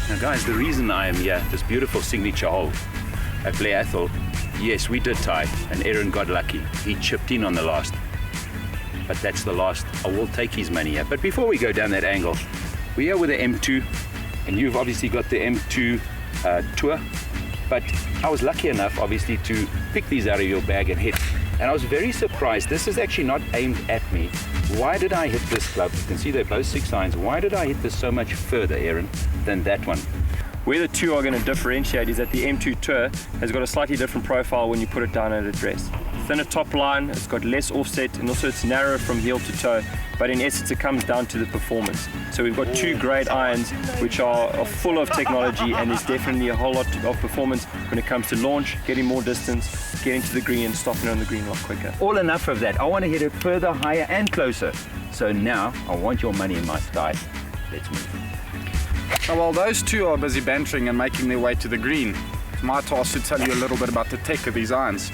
Now guys, the reason I am here, this beautiful signature hole at Blair Athol, yes, we did tie, and Aaron got lucky. He chipped in on the last. But that's the last. I will take his money here. But before we go down that angle, we're here with the M2, and you've obviously got the M2 Tour. But I was lucky enough, obviously, to pick these out of your bag and hit. And I was very surprised. This is actually not aimed at me. Why did I hit this club? You can see they're both 6 irons. Why did I hit this so much further, Aaron, than that one? Where the two are going to differentiate is that the M2 Tour has got a slightly different profile when you put it down at a dress. Thinner top line, it's got less offset, and also it's narrower from heel to toe, but in essence it comes down to the performance. So we've got two great irons which are full of technology, and there's definitely a whole lot of performance when it comes to launch, getting more distance, getting to the green and stopping on the green a lot quicker. All enough of that. I want to hit it further, higher and closer. So now I want your money in my sky. Let's move. Now, while those two are busy bantering and making their way to the green, it's my task to tell you a little bit about the tech of these irons.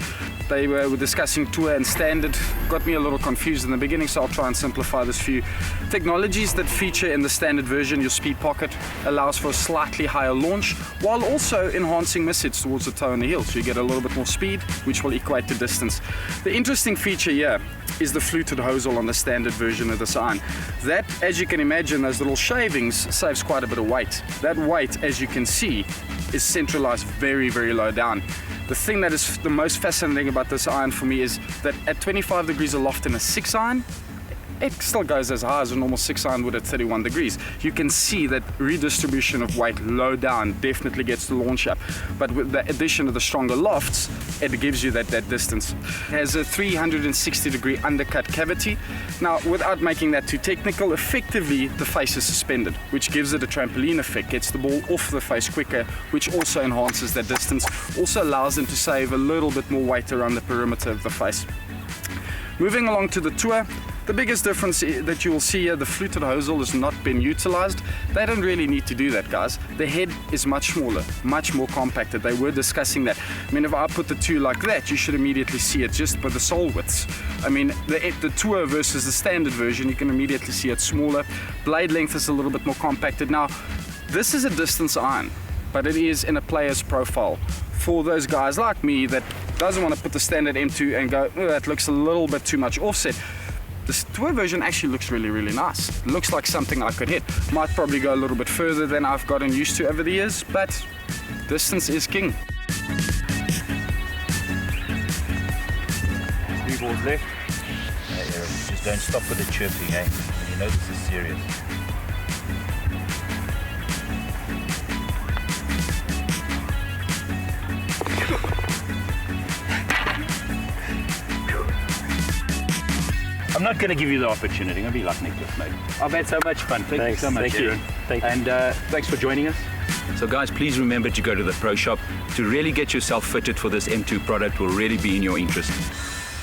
They were discussing tour and standard, got me a little confused in the beginning, so I'll try and simplify this for you. Technologies that feature in the standard version, your speed pocket allows for a slightly higher launch, while also enhancing miss hits towards the toe and the heel, so you get a little bit more speed, which will equate to distance. The interesting feature here is the fluted hosel on the standard version of this iron. That, as you can imagine, those little shavings saves quite a bit of weight. That weight, as you can see, is centralized very, very low down. The thing that is the most fascinating about this iron for me is that at 25 degrees aloft in a 6 iron, it still goes as high as a normal 6 iron would at 31 degrees. You can see that redistribution of weight low down definitely gets the launch up. But with the addition of the stronger lofts, it gives you that distance. It has a 360 degree undercut cavity. Now, without making that too technical, effectively the face is suspended, which gives it a trampoline effect, gets the ball off the face quicker, which also enhances that distance, also allows them to save a little bit more weight around the perimeter of the face. Moving along to the tour, the biggest difference that you will see here, the fluted hosel has not been utilized. They don't really need to do that, guys. The head is much smaller, much more compacted. They were discussing that. I mean, if I put the two like that, you should immediately see it just by the sole widths. I mean, the tour versus the standard version, you can immediately see it smaller. Blade length is a little bit more compacted. Now, this is a distance iron, but it is in a player's profile. For those guys like me that doesn't want to put the standard M2 and go, oh, that looks a little bit too much offset. This tour version actually looks really, really nice. It looks like something I could hit. Might probably go a little bit further than I've gotten used to over the years, but distance is king. 3 balls left. Hey, Aaron, just don't stop with the chirping, eh? You know this is serious. I'm not going to give you the opportunity. I'm going to be like Nicholas, mate. I've had so much fun. Thank you so much, Thank you. Aaron. Thank you. And thanks for joining us. So guys, please remember to go to the Pro Shop to really get yourself fitted for this M2 product. Will really be in your interest.